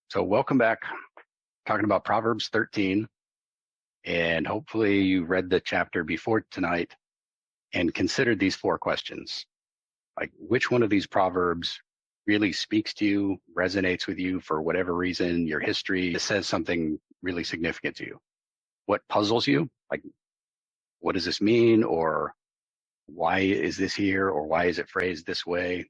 So welcome back, talking about Proverbs 13, and hopefully you read the chapter before tonight and considered these four questions. Like, which one of these Proverbs really speaks to you, resonates with you for whatever reason, your history, it says something really significant to you? What puzzles you? Like, what does this mean? Or why is this here? Or why is it phrased this way?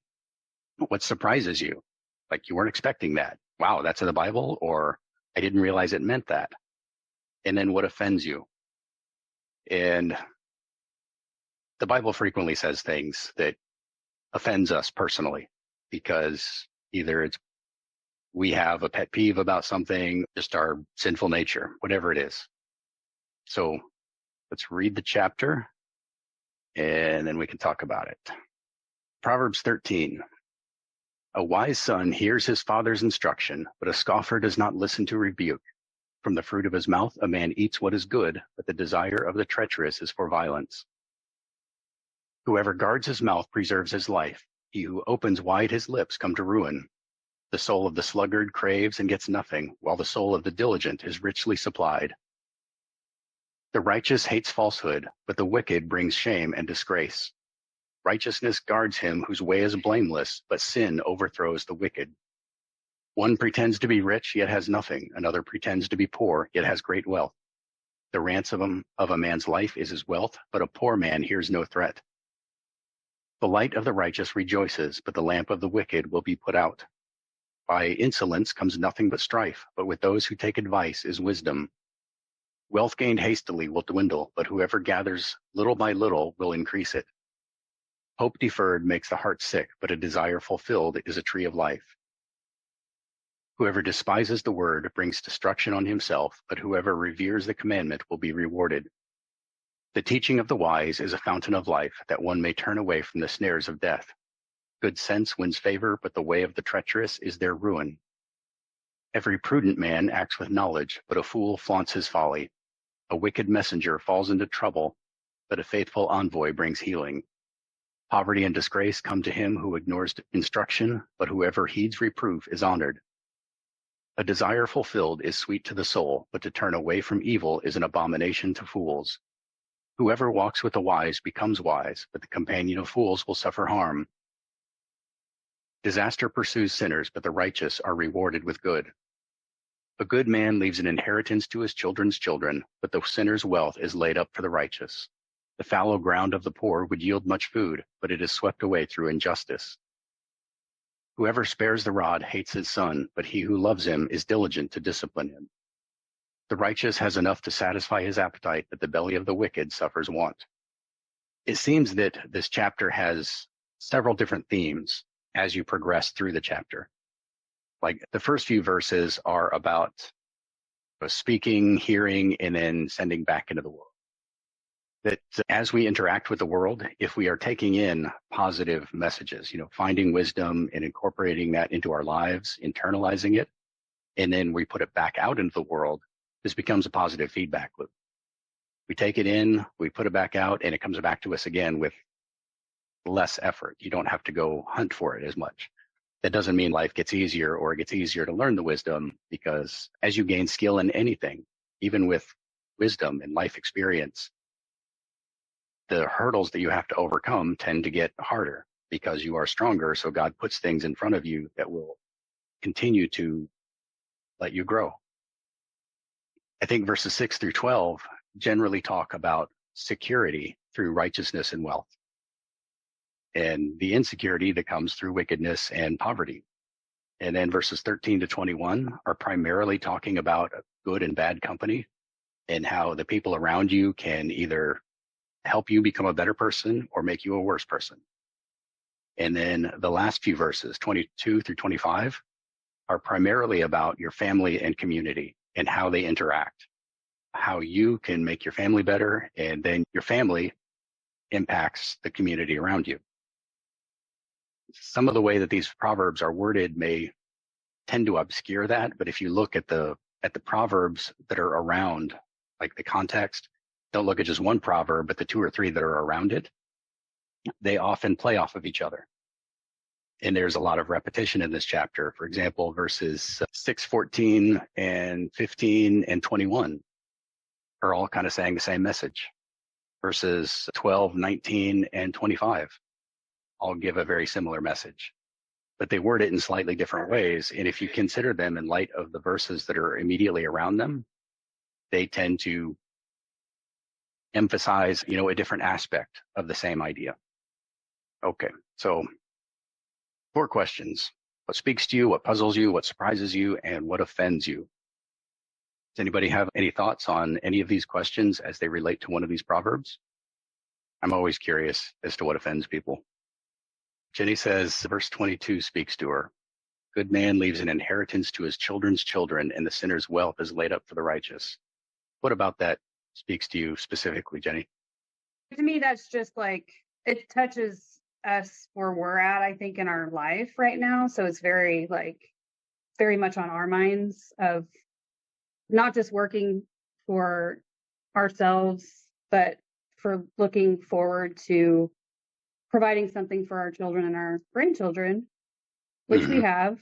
What surprises you? Like, you weren't expecting that. Wow, that's in the Bible? Or I didn't realize it meant that. And then what offends you? And the Bible frequently says things that offends us personally because either it's we have a pet peeve about something, just our sinful nature, whatever it is. So let's read the chapter and then we can talk about it. Proverbs 13. A wise son hears his father's instruction, but a scoffer does not listen to rebuke. From the fruit of his mouth a man eats what is good, but the desire of the treacherous is for violence. Whoever guards his mouth preserves his life. He who opens wide his lips come to ruin. The soul of the sluggard craves and gets nothing, while the soul of the diligent is richly supplied. The righteous hates falsehood, but the wicked brings shame and disgrace. Righteousness guards him whose way is blameless, but sin overthrows the wicked. One pretends to be rich, yet has nothing. Another pretends to be poor, yet has great wealth. The ransom of a man's life is his wealth, but a poor man hears no threat. The light of the righteous rejoices, but the lamp of the wicked will be put out. By insolence comes nothing but strife, but with those who take advice is wisdom. Wealth gained hastily will dwindle, but whoever gathers little by little will increase it. Hope deferred makes the heart sick, but a desire fulfilled is a tree of life. Whoever despises the word brings destruction on himself, but whoever reveres the commandment will be rewarded. The teaching of the wise is a fountain of life, that one may turn away from the snares of death. Good sense wins favor, but the way of the treacherous is their ruin. Every prudent man acts with knowledge, but a fool flaunts his folly. A wicked messenger falls into trouble, but a faithful envoy brings healing. Poverty and disgrace come to him who ignores instruction, but whoever heeds reproof is honored. A desire fulfilled is sweet to the soul, but to turn away from evil is an abomination to fools. Whoever walks with the wise becomes wise, but the companion of fools will suffer harm. Disaster pursues sinners, but the righteous are rewarded with good. A good man leaves an inheritance to his children's children, but the sinner's wealth is laid up for the righteous. The fallow ground of the poor would yield much food, but it is swept away through injustice. Whoever spares the rod hates his son, but he who loves him is diligent to discipline him. The righteous has enough to satisfy his appetite, but the belly of the wicked suffers want. It seems that this chapter has several different themes as you progress through the chapter. Like the first few verses are about speaking, hearing, and then sending back into the world. That as we interact with the world, if we are taking in positive messages, finding wisdom and incorporating that into our lives, internalizing it, and then we put it back out into the world, this becomes a positive feedback loop. We take it in, we put it back out, and it comes back to us again with less effort. You don't have to go hunt for it as much. That doesn't mean life gets easier or it gets easier to learn the wisdom, because as you gain skill in anything, even with wisdom and life experience, the hurdles that you have to overcome tend to get harder because you are stronger. So God puts things in front of you that will continue to let you grow. I think verses 6 through 12 generally talk about security through righteousness and wealth, and the insecurity that comes through wickedness and poverty. And then verses 13 to 21 are primarily talking about good and bad company and how the people around you can either help you become a better person or make you a worse person. And then the last few verses, 22 through 25, are primarily about your family and community and how they interact, how you can make your family better, and then your family impacts the community around you. Some of the way that these proverbs are worded may tend to obscure that, but if you look at the proverbs that are around, like the context, don't look at just one proverb, but the two or three that are around it, they often play off of each other. And there's a lot of repetition in this chapter. For example, verses 6, 14, and 15, and 21 are all kind of saying the same message. Verses 12, 19, and 25 all give a very similar message, but they word it in slightly different ways. And if you consider them in light of the verses that are immediately around them, they tend to emphasize, a different aspect of the same idea. Okay, so 4 questions. What speaks to you? What puzzles you? What surprises you? And what offends you? Does anybody have any thoughts on any of these questions as they relate to one of these proverbs? I'm always curious as to what offends people. Jenny says, verse 22 speaks to her. Good man leaves an inheritance to his children's children, and the sinner's wealth is laid up for the righteous. What about that speaks to you specifically, Jenny? To me, that's just like, it touches us where we're at, I think, in our life right now. So it's very much on our minds of not just working for ourselves, but for looking forward to providing something for our children and our grandchildren, which we have.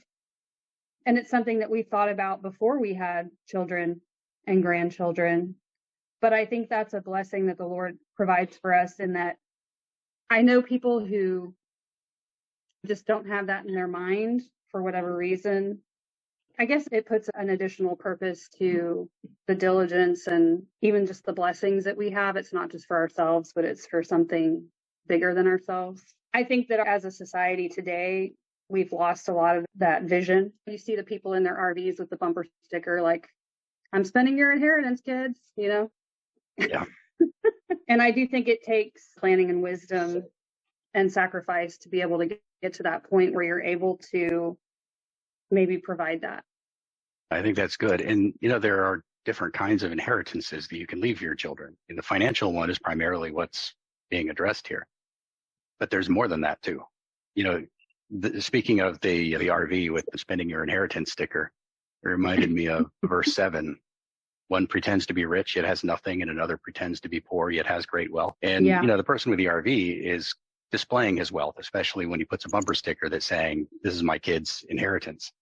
And it's something that we thought about before we had children and grandchildren. But I think that's a blessing that the Lord provides for us, in that I know people who just don't have that in their mind for whatever reason. I guess it puts an additional purpose to the diligence and even just the blessings that we have. It's not just for ourselves, but it's for something bigger than ourselves. I think that as a society today, we've lost a lot of that vision. You see the people in their RVs with the bumper sticker, like, I'm spending your inheritance, kids, Yeah. And I do think it takes planning and wisdom and sacrifice to be able to get to that point where you're able to maybe provide that. I think that's good. And, there are different kinds of inheritances that you can leave your children. And the financial one is primarily what's being addressed here. But there's more than that, too. Speaking of the RV with the spending your inheritance sticker, it reminded me of verse 7. One pretends to be rich, yet has nothing, and another pretends to be poor, yet has great wealth. And, the person with the RV is displaying his wealth, especially when he puts a bumper sticker that's saying, this is my kid's inheritance.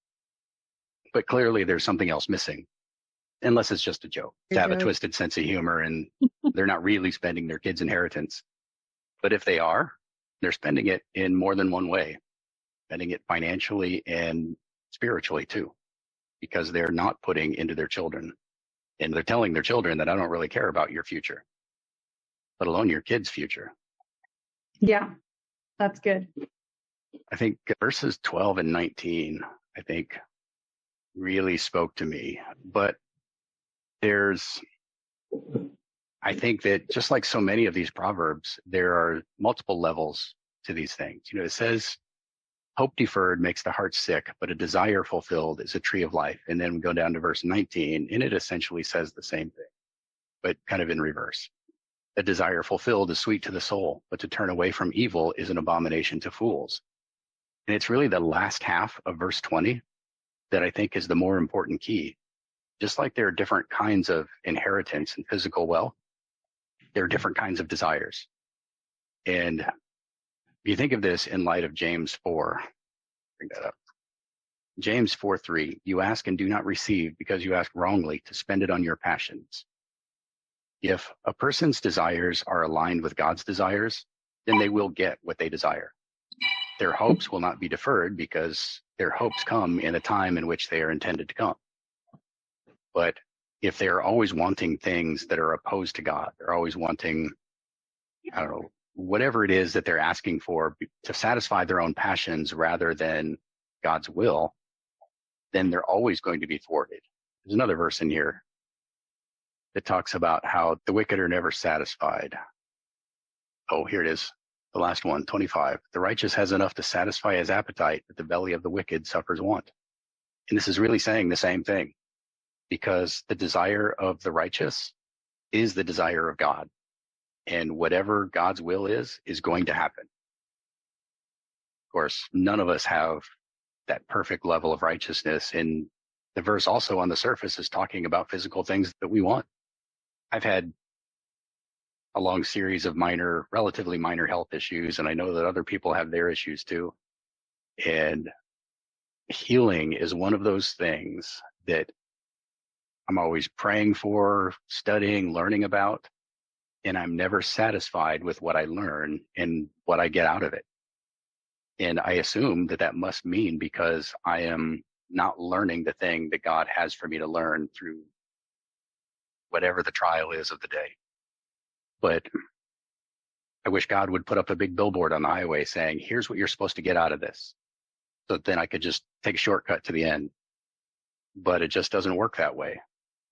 But clearly there's something else missing, unless it's just a joke, to have a twisted sense of humor, and they're not really spending their kid's inheritance. But if they are, they're spending it in more than one way, spending it financially and spiritually too, because they're not putting into their children. And they're telling their children that I don't really care about your future, let alone your kid's future. Yeah, that's good. I think verses 12 and 19, I think, really spoke to me. But I think that just like so many of these proverbs, there are multiple levels to these things. It says, hope deferred makes the heart sick, but a desire fulfilled is a tree of life. And then we go down to verse 19, and it essentially says the same thing, but kind of in reverse. A desire fulfilled is sweet to the soul, but to turn away from evil is an abomination to fools. And it's really the last half of verse 20 that I think is the more important key. Just like there are different kinds of inheritance and physical wealth, there are different kinds of desires. And if you think of this in light of James 4, bring that up. James 4:3, you ask and do not receive because you ask wrongly to spend it on your passions. If a person's desires are aligned with God's desires, then they will get what they desire. Their hopes will not be deferred because their hopes come in a time in which they are intended to come. But if they're always wanting things that are opposed to God, they're always wanting, whatever it is that they're asking for to satisfy their own passions rather than God's will, then they're always going to be thwarted. There's another verse in here that talks about how the wicked are never satisfied. Oh, here it is. The last one, 25. The righteous has enough to satisfy his appetite, but the belly of the wicked suffers want. And this is really saying the same thing, because the desire of the righteous is the desire of God. And whatever God's will is going to happen. Of course, none of us have that perfect level of righteousness. And the verse also on the surface is talking about physical things that we want. I've had a long series of relatively minor health issues, and I know that other people have their issues too. And healing is one of those things that I'm always praying for, studying, learning about, and I'm never satisfied with what I learn and what I get out of it. And I assume that that must mean because I am not learning the thing that God has for me to learn through whatever the trial is of the day. But I wish God would put up a big billboard on the highway saying, here's what you're supposed to get out of this. So then I could just take a shortcut to the end. But it just doesn't work that way.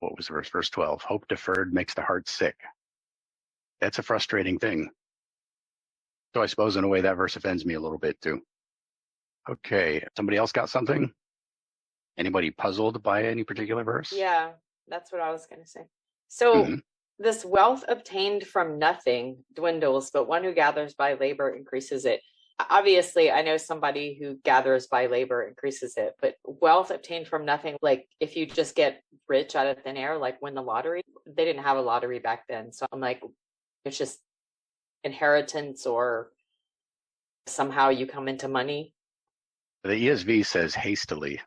What was verse 12? Hope deferred makes the heart sick. That's a frustrating thing. So I suppose in a way that verse offends me a little bit too. Okay. Somebody else got something? Anybody puzzled by any particular verse? Yeah, that's what I was going to say. So this wealth obtained from nothing dwindles, but one who gathers by labor increases it. Obviously, I know somebody who gathers by labor increases it, but wealth obtained from nothing, like if you just get rich out of thin air, like win the lottery, they didn't have a lottery back then. So I'm like, it's just inheritance or somehow you come into money. The ESV says hastily.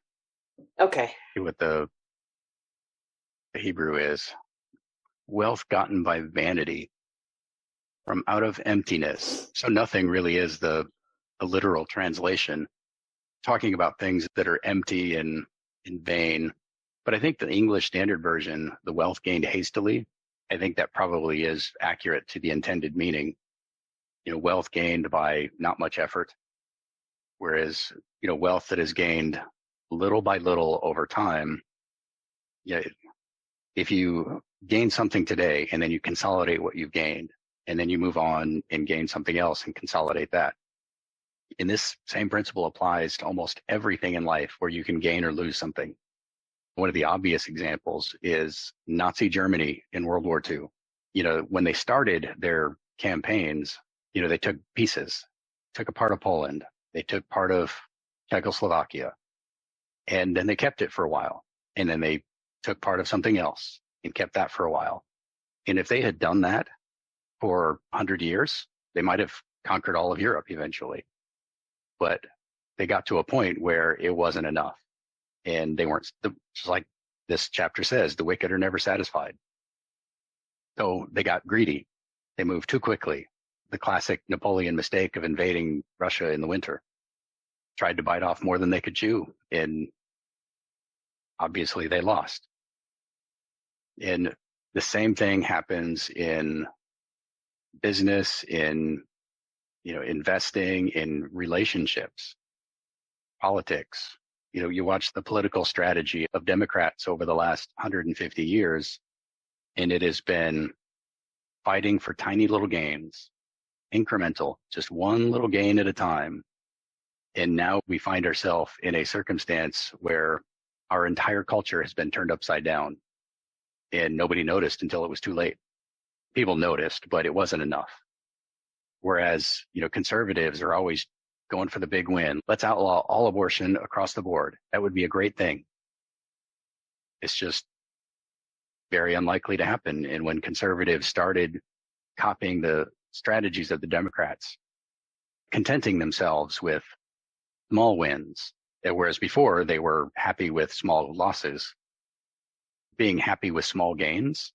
Okay. What the Hebrew is. Wealth gotten by vanity, from out of emptiness. So nothing really is the literal translation, talking about things that are empty and in vain. But I think the English Standard Version, the wealth gained hastily, I think that probably is accurate to the intended meaning. Wealth gained by not much effort, whereas, wealth that is gained little by little over time. Yeah, if you gain something today and then you consolidate what you've gained, and then you move on and gain something else and consolidate that. And this same principle applies to almost everything in life where you can gain or lose something. One of the obvious examples is Nazi Germany in World War II. When they started their campaigns, they took pieces, took a part of Poland, they took part of Czechoslovakia, and then they kept it for a while. And then they took part of something else and kept that for a while. And if they had done that for 100 years, they might have conquered all of Europe eventually. But they got to a point where it wasn't enough. And they weren't, just like this chapter says, the wicked are never satisfied. So they got greedy. They moved too quickly. The classic Napoleon mistake of invading Russia in the winter. Tried to bite off more than they could chew. And obviously they lost. And the same thing happens in business, in investing, in relationships, politics. You watch the political strategy of Democrats over the last 150 years, and it has been fighting for tiny little gains, incremental, just one little gain at a time. And now we find ourselves in a circumstance where our entire culture has been turned upside down, and nobody noticed until it was too late. People noticed, but it wasn't enough. Whereas, conservatives are always going for the big win. Let's outlaw all abortion across the board. That would be a great thing. It's just very unlikely to happen. And when conservatives started copying the strategies of the Democrats, contenting themselves with small wins, whereas before they were happy with small losses, being happy with small gains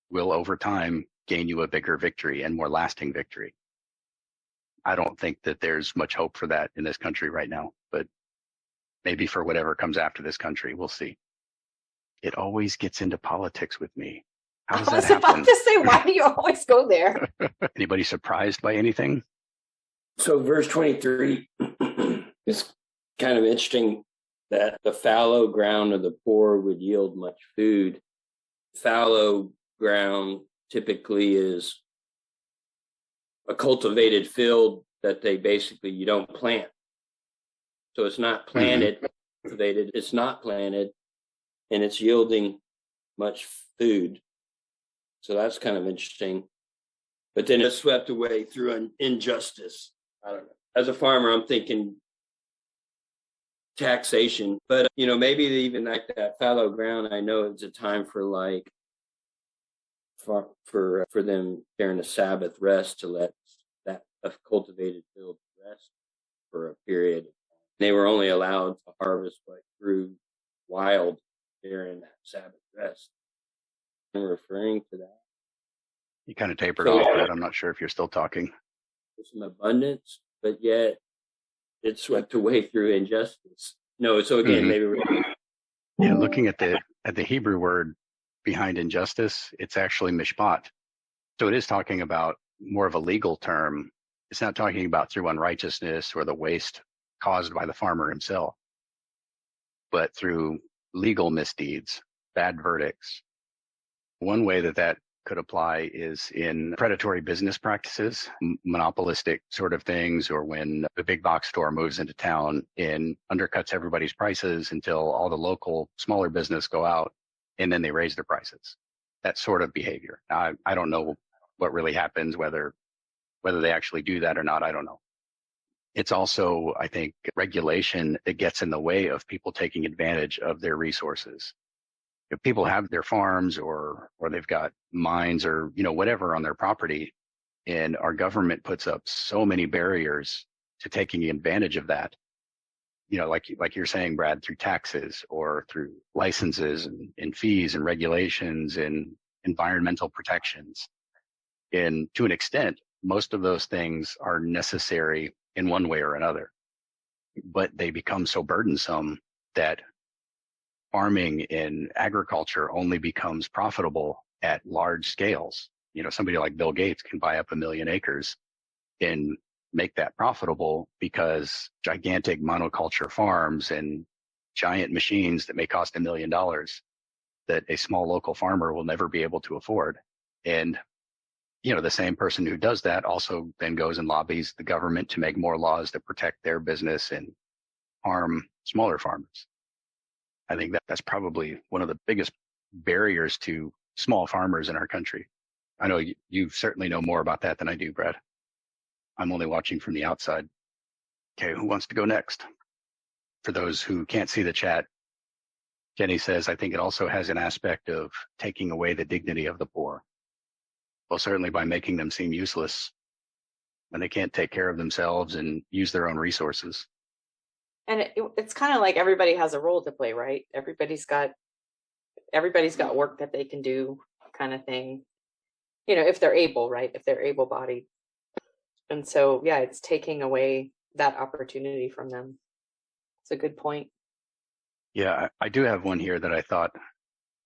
will over time gain you a bigger victory and more lasting victory. I don't think that there's much hope for that in this country right now, but maybe for whatever comes after this country, we'll see. It always gets into politics with me. How does that happen? I was about to say, why do you always go there? Anybody surprised by anything? So verse 23 is kind of interesting that the fallow ground of the poor would yield much food. Fallow ground typically is a cultivated field that you don't plant. So it's not planted, cultivated, it's not planted, and it's yielding much food. So that's kind of interesting. But then it's swept away through an injustice. I don't know. As a farmer, I'm thinking taxation, but maybe even like that fallow ground. I know it's a time for for them during the Sabbath rest to let that cultivated field rest for a period. They were only allowed to harvest what grew wild during that Sabbath rest. I'm referring to that. You kind of tapered So off, Brett. I'm not sure if you're still talking. there's some abundance, but yet it's swept away through injustice. No, so again, maybe Yeah, looking at the Hebrew word behind injustice, it's actually mishpat. So it is talking about more of a legal term. It's not talking about through unrighteousness or the waste caused by the farmer himself, but through legal misdeeds, bad verdicts. One way that could apply is in predatory business practices, monopolistic sort of things, or when the big box store moves into town and undercuts everybody's prices until all the local smaller business go out and then they raise their prices. That sort of behavior. I don't know what really happens, whether they actually do that or not, I don't know. It's also, I think, regulation that gets in the way of people taking advantage of their resources. If people have their farms or they've got mines or, whatever on their property, and our government puts up so many barriers to taking advantage of that, like you're saying, Brad, through taxes or through licenses and fees and regulations and environmental protections. And to an extent, most of those things are necessary in one way or another, but they become so burdensome that farming and agriculture only becomes profitable at large scales. Somebody like Bill Gates can buy up 1 million acres and make that profitable because gigantic monoculture farms and giant machines that may cost $1 million that a small local farmer will never be able to afford. And, the same person who does that also then goes and lobbies the government to make more laws that protect their business and harm smaller farmers. I think that's probably one of the biggest barriers to small farmers in our country. I know you certainly know more about that than I do, Brad. I'm only watching from the outside. Okay, who wants to go next? For those who can't see the chat, Jenny says, I think it also has an aspect of taking away the dignity of the poor. Well, certainly by making them seem useless when they can't take care of themselves and use their own resources. And it's kind of like everybody has a role to play, right? Everybody's got work that they can do, kind of thing. If they're able, right? If they're able-bodied. And so, yeah, it's taking away that opportunity from them. It's a good point. Yeah, I do have one here that I thought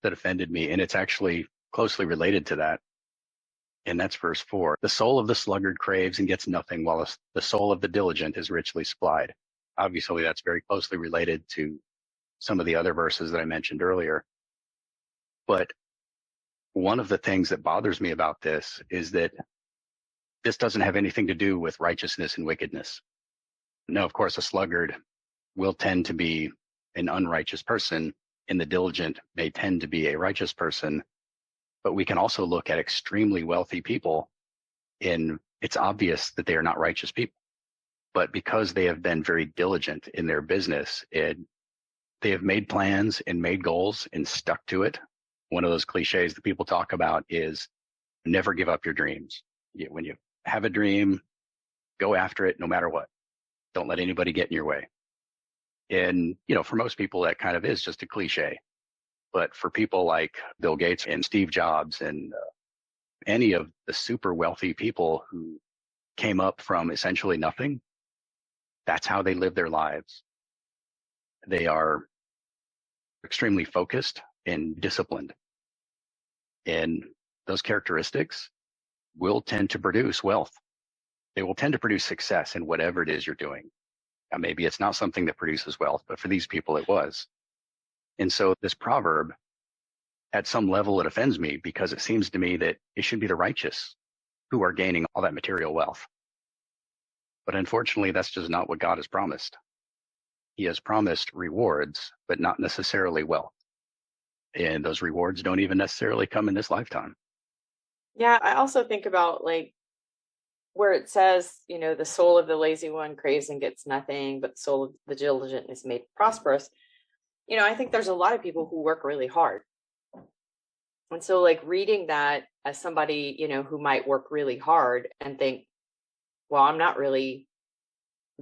that offended me, and it's actually closely related to that. And that's verse 4. The soul of the sluggard craves and gets nothing, while the soul of the diligent is richly supplied. Obviously, that's very closely related to some of the other verses that I mentioned earlier. But one of the things that bothers me about this is that this doesn't have anything to do with righteousness and wickedness. Now, of course, a sluggard will tend to be an unrighteous person, and the diligent may tend to be a righteous person. But we can also look at extremely wealthy people, and it's obvious that they are not righteous people. But because they have been very diligent in their business, they have made plans and made goals and stuck to it. One of those cliches that people talk about is never give up your dreams. When you have a dream, go after it no matter what. Don't let anybody get in your way. And, for most people, that kind of is just a cliche. But for people like Bill Gates and Steve Jobs and any of the super wealthy people who came up from essentially nothing, that's how they live their lives. They are extremely focused and disciplined. And those characteristics will tend to produce wealth. They will tend to produce success in whatever it is you're doing. Now, maybe it's not something that produces wealth, but for these people, it was. And so this proverb, at some level, it offends me because it seems to me that it should be the righteous who are gaining all that material wealth. But unfortunately, that's just not what God has promised. He has promised rewards, but not necessarily wealth. And those rewards don't even necessarily come in this lifetime. Yeah, I also think about where it says, the soul of the lazy one craves and gets nothing, but the soul of the diligent is made prosperous. I think there's a lot of people who work really hard. And so reading that as somebody, who might work really hard and think, well, I'm not really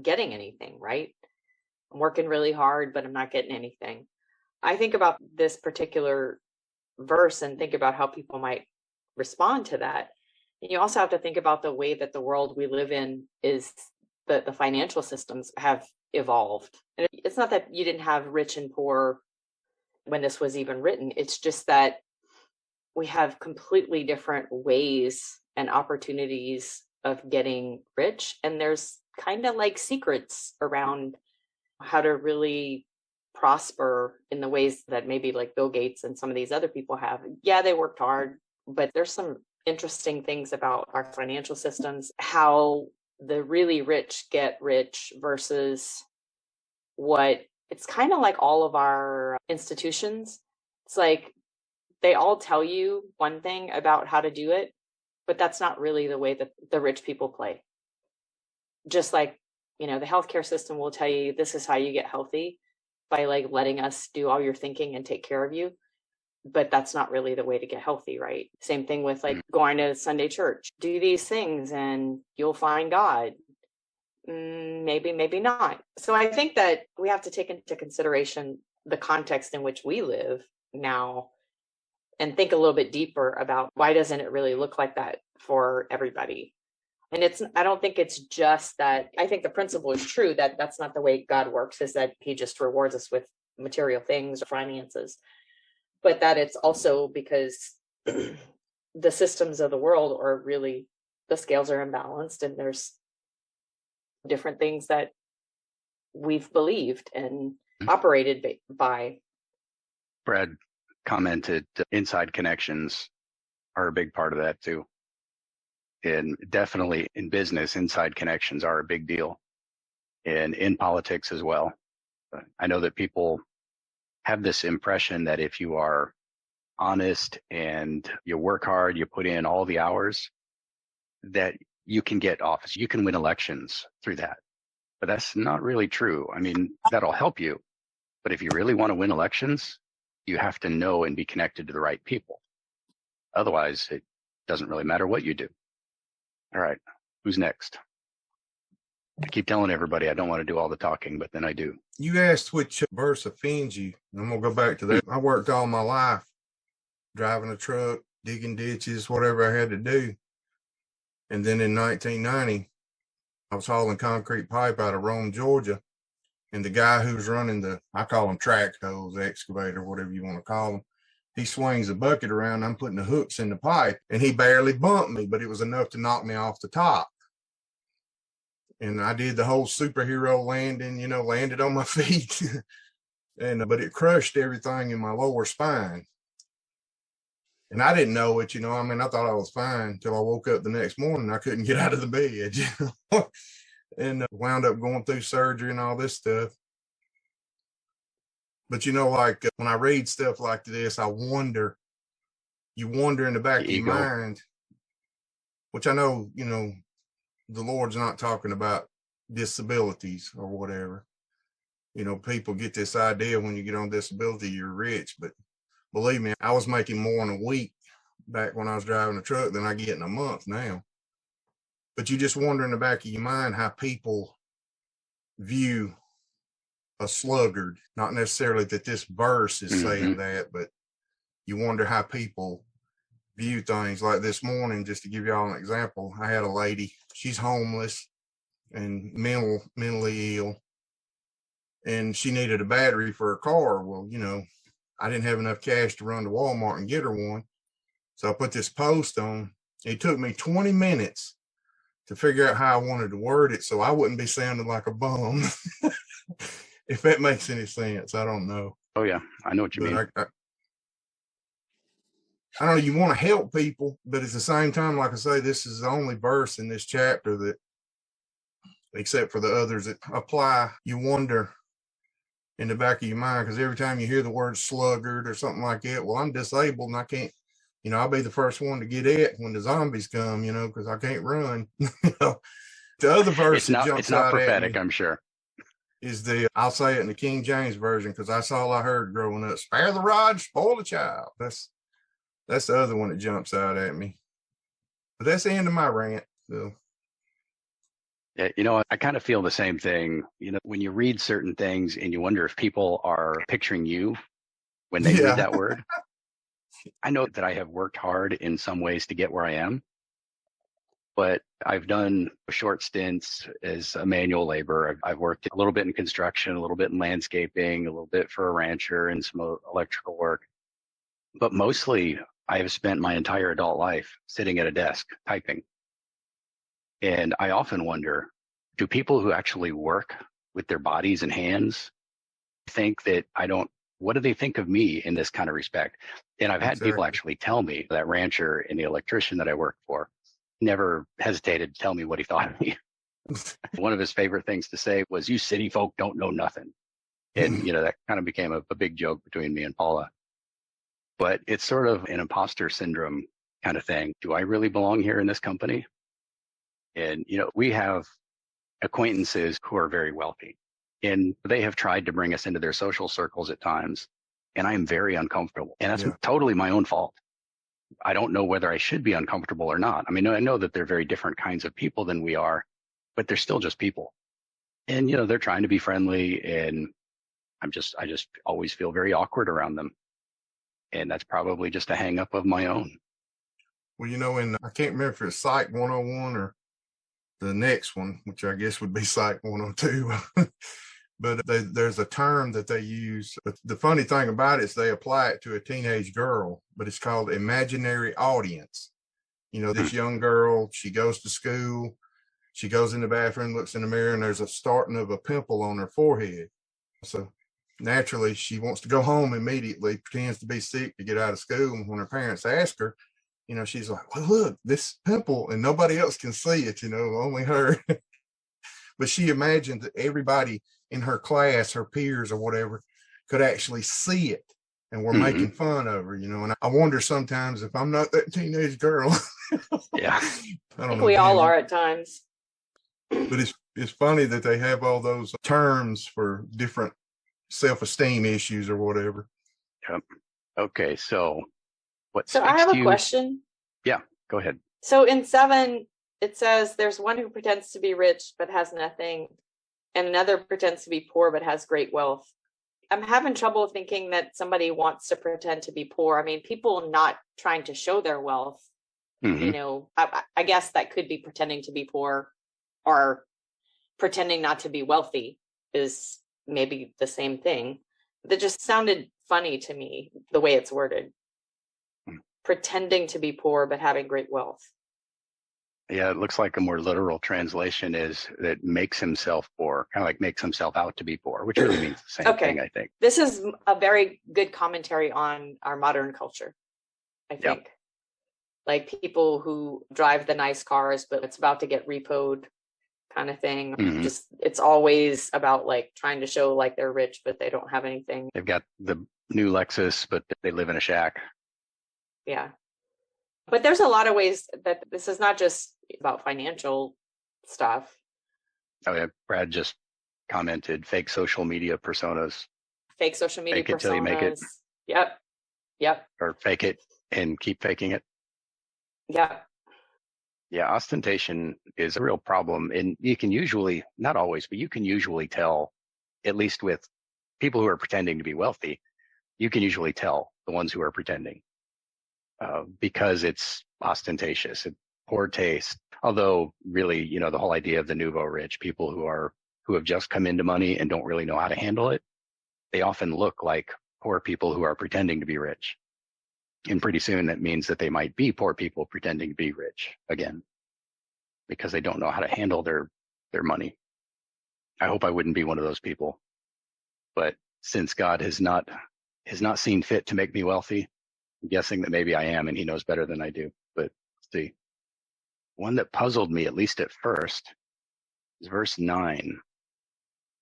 getting anything, right? I'm working really hard, but I'm not getting anything. I think about this particular verse and think about how people might respond to that. And you also have to think about the way that the world we live in is, the financial systems have evolved. And it's not that you didn't have rich and poor when this was even written. It's just that we have completely different ways and opportunities of getting rich. And there's kind of like secrets around how to really prosper in the ways that maybe like Bill Gates and some of these other people have. Yeah, they worked hard, but there's some interesting things about our financial systems, how the really rich get rich versus what it's kind of like all of our institutions. It's like they all tell you one thing about how to do it, but that's not really the way that the rich people play. Just like, the healthcare system will tell you this is how you get healthy by like letting us do all your thinking and take care of you. But that's not really the way to get healthy, right? Same thing with like going to Sunday church. Do these things and you'll find God. Maybe, maybe not. So I think that we have to take into consideration the context in which we live now and think a little bit deeper about why doesn't it really look like that for everybody? And I don't think it's just that. I think the principle is true that that's not the way God works, is that he just rewards us with material things or finances, but that it's also because the systems of the world are really, the scales are imbalanced and there's different things that we've believed and operated by. Brad commented inside connections are a big part of that too. And definitely in business, inside connections are a big deal, and in politics as well. I know that people have this impression that if you are honest and you work hard, you put in all the hours, that you can get office, you can win elections through that. But that's not really true. I mean, that'll help you. But if you really want to win elections, you have to know and be connected to the right people. Otherwise, it doesn't really matter what you do. All right, who's next? I keep telling everybody I don't want to do all the talking, but then I do. You asked which verse offends you. I'm going to go back to that. I worked all my life driving a truck, digging ditches, whatever I had to do. And then in 1990, I was hauling concrete pipe out of Rome, Georgia. And the guy who's running I call them track hoes, excavator, whatever you want to call them, he swings a bucket around. I'm putting the hooks in the pipe, and he barely bumped me, but it was enough to knock me off the top. And I did the whole superhero landing, landed on my feet. But it crushed everything in my lower spine. And I didn't know it, I thought I was fine until I woke up the next morning. I couldn't get out of the bed, and wound up going through surgery and all this stuff. But, when I read stuff like this, you wonder in the back of your mind, which I know, the Lord's not talking about disabilities or whatever. People get this idea when you get on disability, you're rich. But believe me, I was making more in a week back when I was driving a truck than I get in a month now. But you just wonder in the back of your mind how people view a sluggard. Not necessarily that this verse is saying that, but you wonder how people view things. Like this morning, just to give y'all an example, I had a lady, she's homeless and mentally ill, and she needed a battery for her car. Well, I didn't have enough cash to run to Walmart and get her one. So I put this post on. It took me 20 minutes to figure out how I wanted to word it so I wouldn't be sounding like a bum. If that makes any sense, I don't know. Oh, yeah, I know what you mean. I don't know, you want to help people, but at the same time, like I say, this is the only verse in this chapter that, except for the others that apply, you wonder in the back of your mind, because every time you hear the word sluggard or something like that, well, I'm disabled and I can't, I'll be the first one to get it when the zombies come, because I can't run. The other verse it's not prophetic, I'm sure. Is I'll say it in the King James Version, because that's all I heard growing up. Spare the rod, spoil the child. That's the other one that jumps out at me. But that's the end of my rant. So Yeah, I kind of feel the same thing. When you read certain things and you wonder if people are picturing you when they read Yeah. that word. I know that I have worked hard in some ways to get where I am, but I've done short stints as a manual laborer. I've worked a little bit in construction, a little bit in landscaping, a little bit for a rancher and some electrical work. But mostly I have spent my entire adult life sitting at a desk typing. And I often wonder, do people who actually work with their bodies and hands think that what do they think of me in this kind of respect? And I've had people actually tell me, that rancher and the electrician that I worked for never hesitated to tell me what he thought of me. One of his favorite things to say was, "You city folk don't know nothing." And, that kind of became a big joke between me and Paula. But it's sort of an imposter syndrome kind of thing. Do I really belong here in this company? And, we have acquaintances who are very wealthy, and they have tried to bring us into their social circles at times. And I am very uncomfortable. And that's totally my own fault. I don't know whether I should be uncomfortable or not. I mean, I know that they're very different kinds of people than we are, but they're still just people. And, they're trying to be friendly, and I just always feel very awkward around them. And that's probably just a hang up of my own. Well, I can't remember if it's Psych 101 or the next one, which I guess would be Psych 102. But there's a term that they use. But the funny thing about it is they apply it to a teenage girl, but it's called imaginary audience. This young girl, she goes to school, she goes in the bathroom, looks in the mirror, and there's a starting of a pimple on her forehead. So naturally, she wants to go home immediately, pretends to be sick to get out of school. And when her parents ask her, she's like, "Well, look, this pimple," and nobody else can see it, only her. But she imagined that everybody in her class, her peers or whatever, could actually see it and were making fun of her, and I wonder sometimes if I'm not that teenage girl. Yeah. I think we all are at times. But it's funny that they have all those terms for different self-esteem issues or whatever. Yep. Okay, so I have a question. Yeah, go ahead. So in 7, it says there's one who pretends to be rich but has nothing, and another pretends to be poor but has great wealth. I'm having trouble thinking that somebody wants to pretend to be poor. I mean, people not trying to show their wealth, I guess that could be pretending to be poor, or pretending not to be wealthy is maybe the same thing. That just sounded funny to me, the way it's worded. Pretending to be poor but having great wealth. Yeah, it looks like a more literal translation is that makes himself poor, kind of like makes himself out to be poor, which really means the same thing, I think. This is a very good commentary on our modern culture, I think. Yep. Like people who drive the nice cars, but it's about to get repoed kind of thing. Just it's always about like trying to show like they're rich, but they don't have anything. They've got the new Lexus, but they live in a shack. Yeah. But there's a lot of ways that this is not just about financial stuff. Oh yeah, Brad just commented fake social media personas. Fake social media personas. Fake it till you make it. Yep. Or fake it and keep faking it. Yep. Yeah, ostentation is a real problem. And you can usually, not always, but you can usually tell, at least with people who are pretending to be wealthy, you can usually tell the ones who are pretending. Because it's ostentatious, poor taste. Although really, the whole idea of the nouveau rich, people who have just come into money and don't really know how to handle it, they often look like poor people who are pretending to be rich. And pretty soon that means that they might be poor people pretending to be rich again, because they don't know how to handle their money. I hope I wouldn't be one of those people. But since God has not seen fit to make me wealthy, I'm guessing that maybe I am, and he knows better than I do. But let's see. One that puzzled me, at least at first, is verse 9.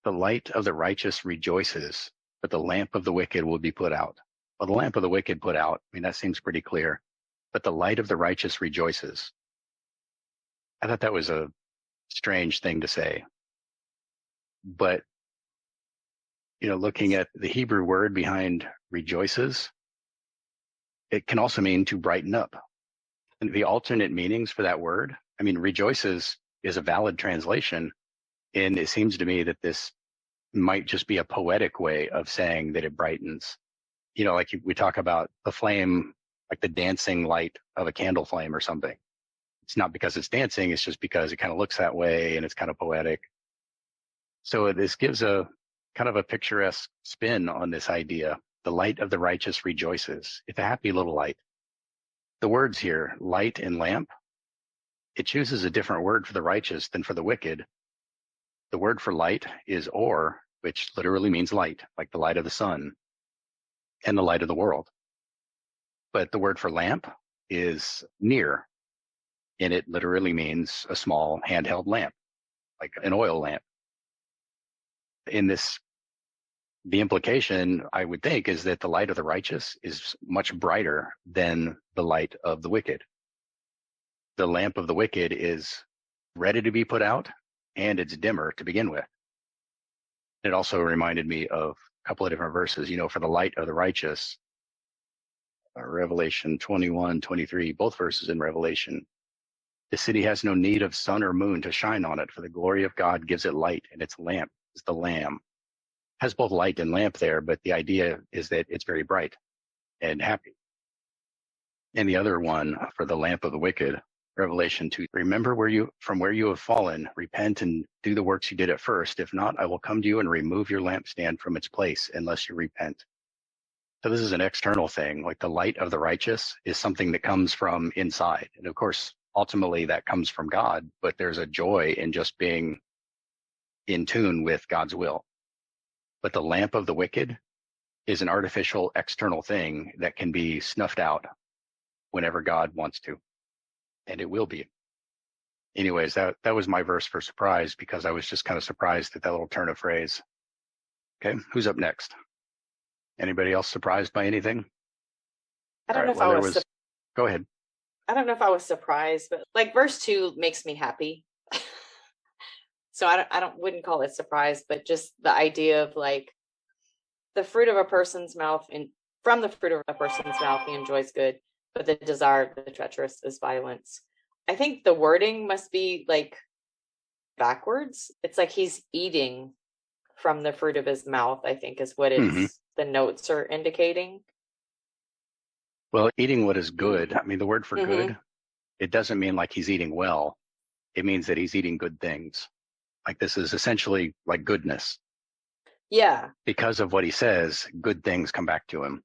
The light of the righteous rejoices, but the lamp of the wicked will be put out. Well, the lamp of the wicked put out. I mean, that seems pretty clear. But the light of the righteous rejoices. I thought that was a strange thing to say. But, looking at the Hebrew word behind rejoices, it can also mean to brighten up. And the alternate meanings for that word, I mean, rejoices is a valid translation. And it seems to me that this might just be a poetic way of saying that it brightens. Like we talk about the flame, like the dancing light of a candle flame or something. It's not because it's dancing, it's just because it kind of looks that way and it's kind of poetic. So this gives a kind of a picturesque spin on this idea. The light of the righteous rejoices. It's a happy little light. The words here, light and lamp, it chooses a different word for the righteous than for the wicked. The word for light is or, which literally means light, like the light of the sun and the light of the world. But the word for lamp is near, and it literally means a small handheld lamp, like an oil lamp. In this, the implication, I would think, is that the light of the righteous is much brighter than the light of the wicked. The lamp of the wicked is ready to be put out, and it's dimmer to begin with. It also reminded me of a couple of different verses, for the light of the righteous, Revelation 21:23, both verses in Revelation. The city has no need of sun or moon to shine on it, for the glory of God gives it light, and its lamp is the Lamb. It has both light and lamp there, but the idea is that it's very bright and happy. And the other one for the lamp of the wicked, Revelation 2, remember from where you have fallen, repent and do the works you did at first. If not, I will come to you and remove your lampstand from its place unless you repent. So this is an external thing, like the light of the righteous is something that comes from inside. And of course, ultimately that comes from God, but there's a joy in just being in tune with God's will. But the lamp of the wicked is an artificial external thing that can be snuffed out whenever God wants to. And it will be. Anyways, that was my verse for surprise, because I was just kind of surprised at that little turn of phrase. Okay, who's up next? Anybody else surprised by anything? I don't know if I was. Go ahead. I don't know if I was surprised, but like verse 2 makes me happy. So I wouldn't call it surprise, but just the idea of like the fruit of a person's mouth, and from the fruit of a person's mouth he enjoys good, but the desire of the treacherous is violence. I think the wording must be like backwards. It's like he's eating from the fruit of his mouth, I think is what the notes are indicating. Well, eating what is good, I mean, the word for good, it doesn't mean like he's eating well. It means that he's eating good things. Like this is essentially like goodness. Yeah. Because of what he says, good things come back to him.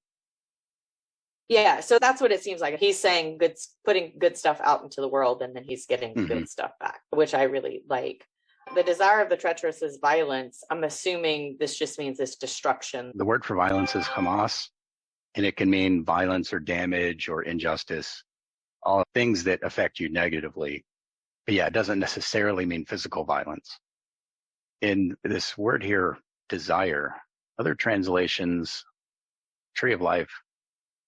Yeah, so that's what it seems like. He's saying good, putting good stuff out into the world, and then he's getting good stuff back, which I really like. The desire of the treacherous is violence. I'm assuming this just means this destruction. The word for violence is Hamas, and it can mean violence or damage or injustice, all things that affect you negatively. But yeah, it doesn't necessarily mean physical violence. In this word here, desire, other translations, tree of life,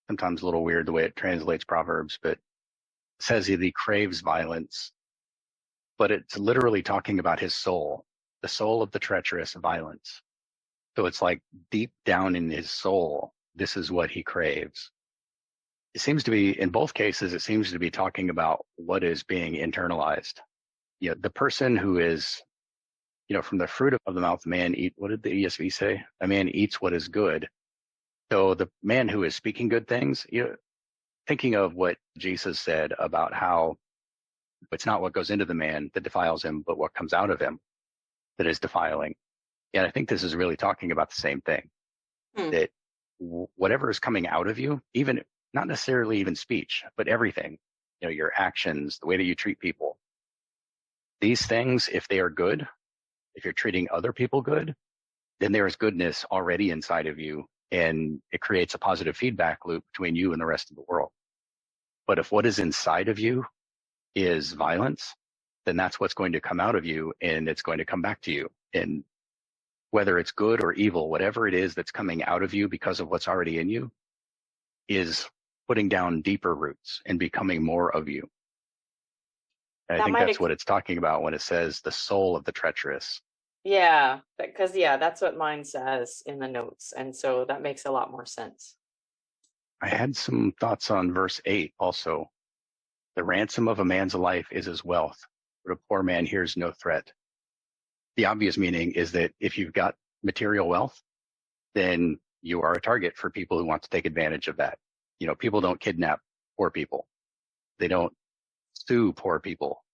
sometimes a little weird the way it translates Proverbs, but it says he craves violence. But it's literally talking about his soul, the soul of the treacherous, violence. So it's like deep down in his soul, this is what he craves. It seems to be, in both cases, it seems to be talking about what is being internalized. The person who is, from the fruit of the mouth, man eat, what did the ESV say? A man eats what is good. So the man who is speaking good things, thinking of what Jesus said about how it's not what goes into the man that defiles him, but what comes out of him that is defiling. And I think this is really talking about the same thing, that whatever is coming out of you, even not necessarily even speech, but everything, your actions, the way that you treat people, these things, if they are good, if you're treating other people good, then there is goodness already inside of you, and it creates a positive feedback loop between you and the rest of the world. But if what is inside of you is violence, then that's what's going to come out of you, and it's going to come back to you. And whether it's good or evil, whatever it is that's coming out of you because of what's already in you is putting down deeper roots and becoming more of you. And I think that's what it's talking about when it says the soul of the treacherous. Yeah, because that's what mine says in the notes. And so that makes a lot more sense. I had some thoughts on verse 8 also. The ransom of a man's life is his wealth. but a poor man hears no threat. The obvious meaning is that if you've got material wealth, then you are a target for people who want to take advantage of that. People don't kidnap poor people. They don't sue poor people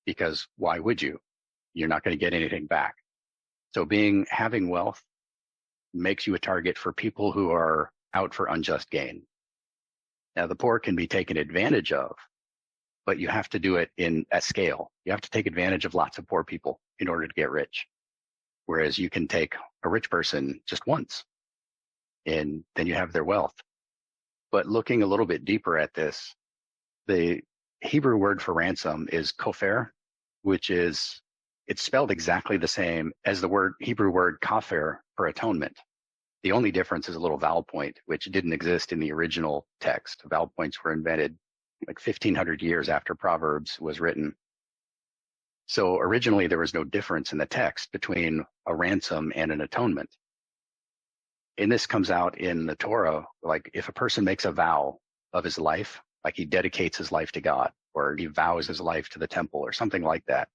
because why would you? You're not going to get anything back. So having wealth makes you a target for people who are out for unjust gain. Now, the poor can be taken advantage of, but you have to do it at scale. You have to take advantage of lots of poor people in order to get rich. Whereas you can take a rich person just once and then you have their wealth. But looking a little bit deeper at this, the Hebrew word for ransom is kofer, it's spelled exactly the same as the Hebrew word kafer for atonement. The only difference is a little vowel point, which didn't exist in the original text. Vowel points were invented like 1500 years after Proverbs was written. So originally there was no difference in the text between a ransom and an atonement. And this comes out in the Torah, like if a person makes a vow of his life, like he dedicates his life to God, or he vows his life to the temple or something like that,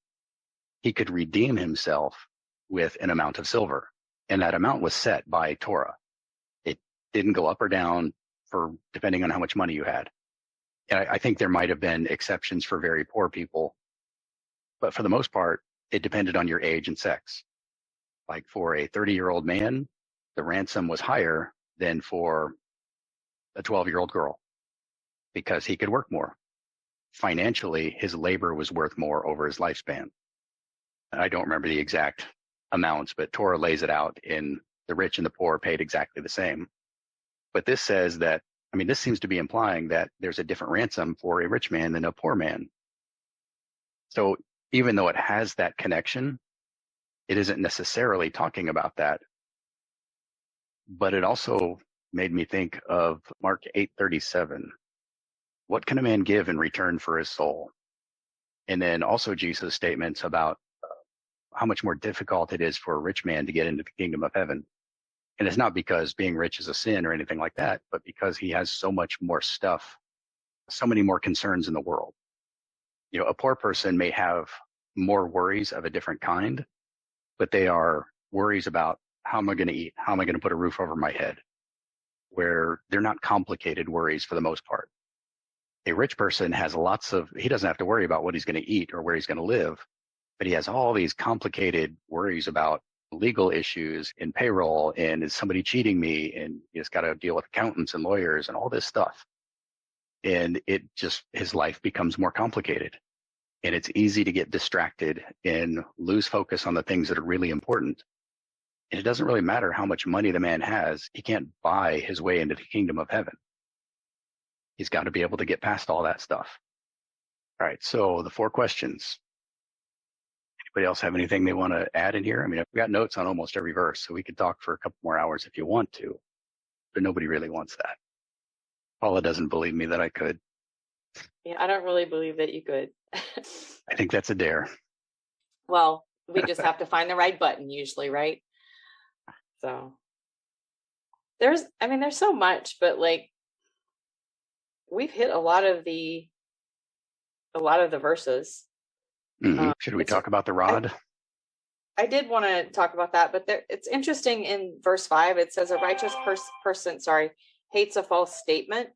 he could redeem himself with an amount of silver. And that amount was set by Torah. It didn't go up or down depending on how much money you had. And I think there might have been exceptions for very poor people, but for the most part, it depended on your age and sex. Like for a 30-year-old man, the ransom was higher than for a 12-year-old girl because he could work more. Financially, his labor was worth more over his lifespan. And I don't remember the exact amounts, but Torah lays it out in the rich and the poor paid exactly the same. But this says that, this seems to be implying that there's a different ransom for a rich man than a poor man. So even though it has that connection, it isn't necessarily talking about that. But it also made me think of Mark 8:37. What can a man give in return for his soul? And then also Jesus' statements about how much more difficult it is for a rich man to get into the kingdom of heaven. And it's not because being rich is a sin or anything like that, but because he has so much more stuff, so many more concerns in the world. A poor person may have more worries of a different kind, but they are worries about how am I going to eat? How am I going to put a roof over my head? Where they're not complicated worries for the most part. A rich person has he doesn't have to worry about what he's going to eat or where he's going to live, but he has all these complicated worries about legal issues and payroll and is somebody cheating me, and he's got to deal with accountants and lawyers and all this stuff. And his life becomes more complicated, and it's easy to get distracted and lose focus on the things that are really important. And it doesn't really matter how much money the man has. He can't buy his way into the kingdom of heaven. He's got to be able to get past all that stuff. All right. So the 4 questions. Anybody else have anything they want to add in here? I've got notes on almost every verse, so we could talk for a couple more hours if you want to, but nobody really wants that. Paula doesn't believe me that I could. Yeah, I don't really believe that you could. I think that's a dare. Well, we just have to find the right button usually, right? So there's so much, but like we've hit a lot of the verses. Mm-hmm. Should we talk about the rod? I did want to talk about that, but it's interesting in verse 5, it says a righteous person hates a false statement.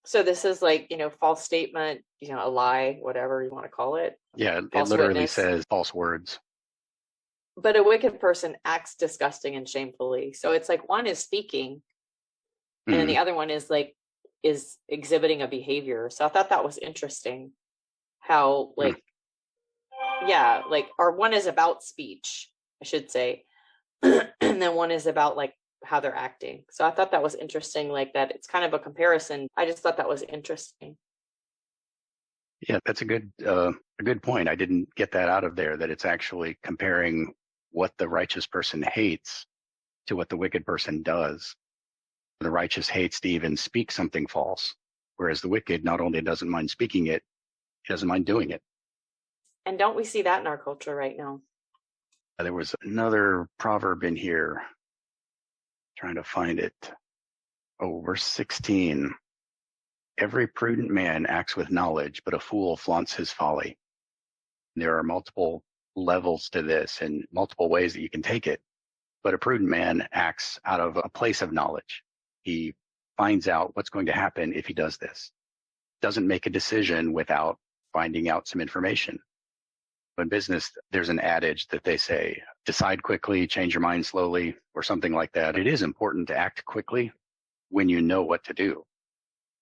So this is like, false statement, a lie, whatever you want to call it. Yeah, it literally says false words. But a wicked person acts disgusting and shamefully. So it's like one is speaking, and then the other one is exhibiting a behavior. So I thought that was interesting. How or one is about speech, I should say, and then one is about like how they're acting. So I thought that was interesting, like that it's kind of a comparison. I just thought that was interesting. Yeah, that's a good point. I didn't get that out of there, that it's actually comparing what the righteous person hates to what the wicked person does. The righteous hates to even speak something false, whereas the wicked not only doesn't mind speaking it, he doesn't mind doing it. And don't we see that in our culture right now? There was another proverb in here. Trying to find it. Oh, verse 16. Every prudent man acts with knowledge, but a fool flaunts his folly. There are multiple levels to this and multiple ways that you can take it. But a prudent man acts out of a place of knowledge. He finds out what's going to happen if he does this. Doesn't make a decision without finding out some information. In business, there's an adage that they say, decide quickly, change your mind slowly, or something like that. It is important to act quickly when you know what to do.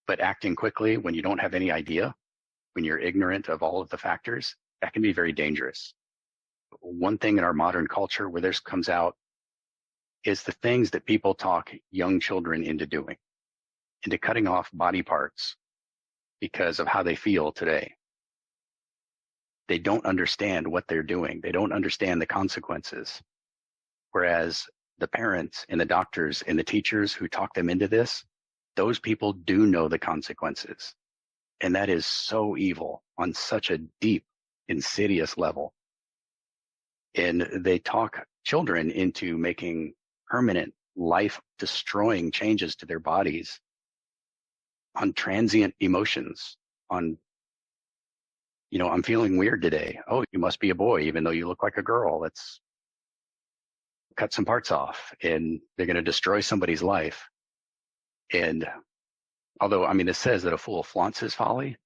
But acting quickly when you don't have any idea, when you're ignorant of all of the factors, that can be very dangerous. One thing in our modern culture where this comes out is the things that people talk young children into doing, into cutting off body parts because of how they feel today. They don't understand what they're doing. They don't understand the consequences. Whereas the parents and the doctors and the teachers who talk them into this, those people do know the consequences. And that is so evil on such a deep, insidious level. And they talk children into making permanent, life-destroying changes to their bodies on transient emotions, on, I'm feeling weird today. Oh, you must be a boy, even though you look like a girl. Let's cut some parts off. And they're going to destroy somebody's life. And although, this says that a fool flaunts his folly,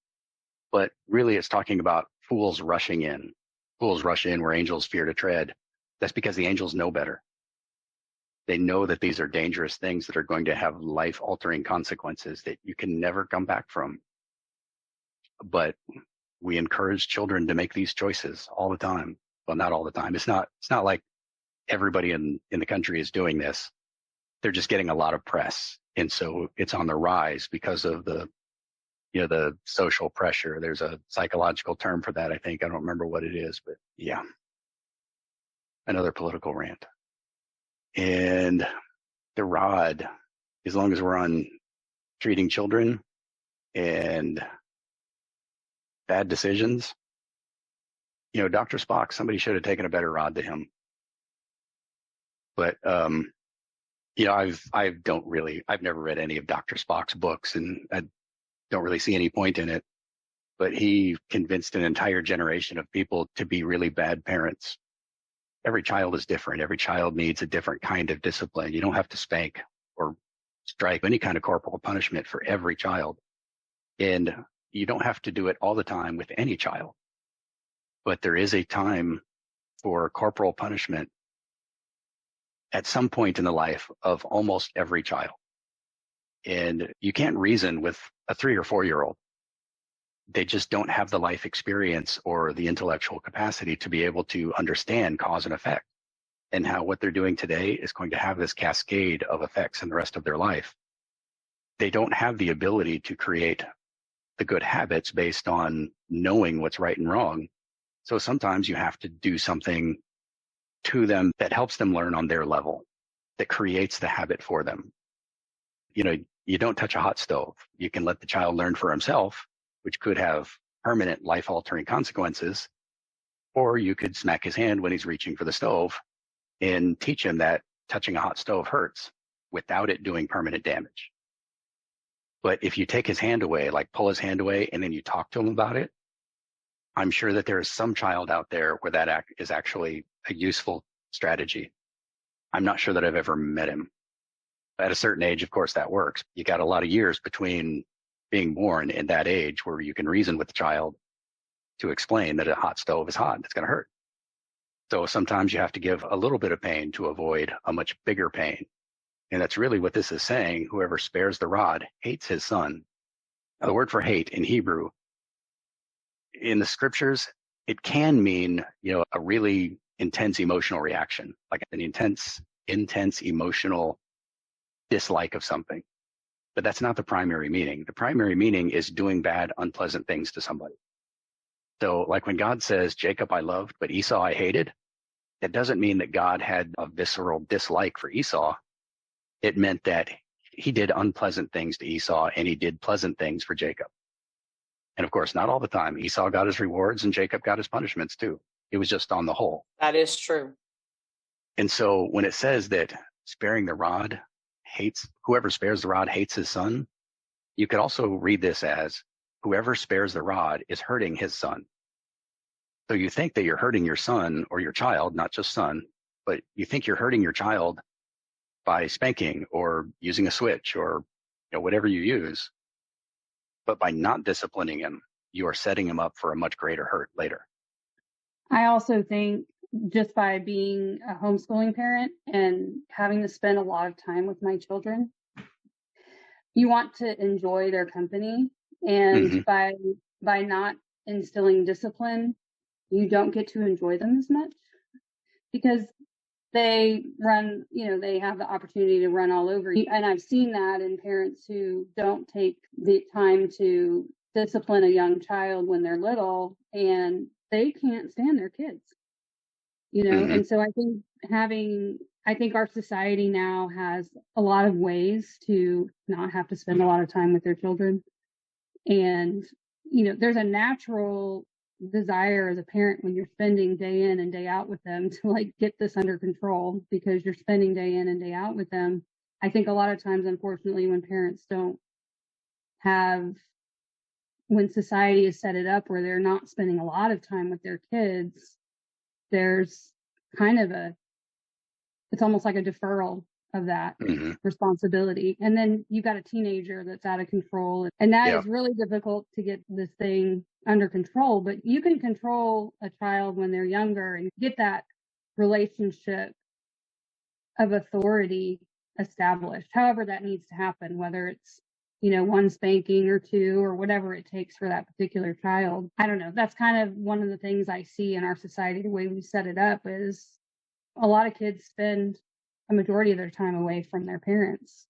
but really it's talking about fools rushing in. Fools rush in where angels fear to tread. That's because the angels know better. They know that these are dangerous things that are going to have life-altering consequences that you can never come back from. But we encourage children to make these choices all the time. Well, not all the time. It's not like everybody in the country is doing this. They're just getting a lot of press. And so it's on the rise because of the social pressure. There's a psychological term for that, I think. I don't remember what it is, but yeah. Another political rant. And the rod, as long as we're on treating children and bad decisions, Dr. Spock, somebody should have taken a better rod to him. But, I've never read any of Dr. Spock's books, and I don't really see any point in it. But he convinced an entire generation of people to be really bad parents. Every child is different. Every child needs a different kind of discipline. You don't have to spank or strike, any kind of corporal punishment for every child. And you don't have to do it all the time with any child. But there is a time for corporal punishment at some point in the life of almost every child. And you can't reason with a 3 or 4 year old. They just don't have the life experience or the intellectual capacity to be able to understand cause and effect, and how what they're doing today is going to have this cascade of effects in the rest of their life. They don't have the ability to create the good habits based on knowing what's right and wrong. So sometimes you have to do something to them that helps them learn on their level, that creates the habit for them. You don't touch a hot stove. You can let the child learn for himself, which could have permanent life-altering consequences, or you could smack his hand when he's reaching for the stove and teach him that touching a hot stove hurts without it doing permanent damage. But if you take his hand away, like pull his hand away, and then you talk to him about it, I'm sure that there is some child out there where that is actually a useful strategy. I'm not sure that I've ever met him. At a certain age, of course, that works. You got a lot of years between being born and that age where you can reason with the child to explain that a hot stove is hot. It's going to hurt. So sometimes you have to give a little bit of pain to avoid a much bigger pain. And that's really what this is saying. Whoever spares the rod hates his son. Now, the word for hate in Hebrew, in the scriptures, it can mean, a really intense emotional reaction, like an intense emotional dislike of something. But that's not the primary meaning. The primary meaning is doing bad, unpleasant things to somebody. So like when God says, Jacob I loved, but Esau I hated, that doesn't mean that God had a visceral dislike for Esau. It meant that he did unpleasant things to Esau and he did pleasant things for Jacob. And of course, not all the time. Esau got his rewards and Jacob got his punishments too. It was just on the whole. That is true. And so when it says that sparing the rod whoever spares the rod hates his son, you could also read this as whoever spares the rod is hurting his son. So you think that you're hurting your son or your child, not just son, but you think you're hurting your child by spanking or using a switch or whatever you use. But by not disciplining him, you are setting him up for a much greater hurt later. I also think just by being a homeschooling parent and having to spend a lot of time with my children, you want to enjoy their company. And by not instilling discipline, you don't get to enjoy them as much because they run, they have the opportunity to run all over you. And I've seen that in parents who don't take the time to discipline a young child when they're little, and they can't stand their kids, And so I think our society now has a lot of ways to not have to spend a lot of time with their children. And, there's a natural desire as a parent when you're spending day in and day out with them to get this under control because you're spending day in and day out with them. I think a lot of times, unfortunately, when parents when society has set it up where they're not spending a lot of time with their kids, there's kind of it's almost like a deferral of that responsibility. And then you've got a teenager that's out of control. And that is really difficult to get this thing under control. But you can control a child when they're younger and get that relationship of authority established, however that needs to happen, whether it's, one spanking or two or whatever it takes for that particular child. I don't know. That's kind of one of the things I see in our society, the way we set it up is a lot of kids spend a majority of their time away from their parents,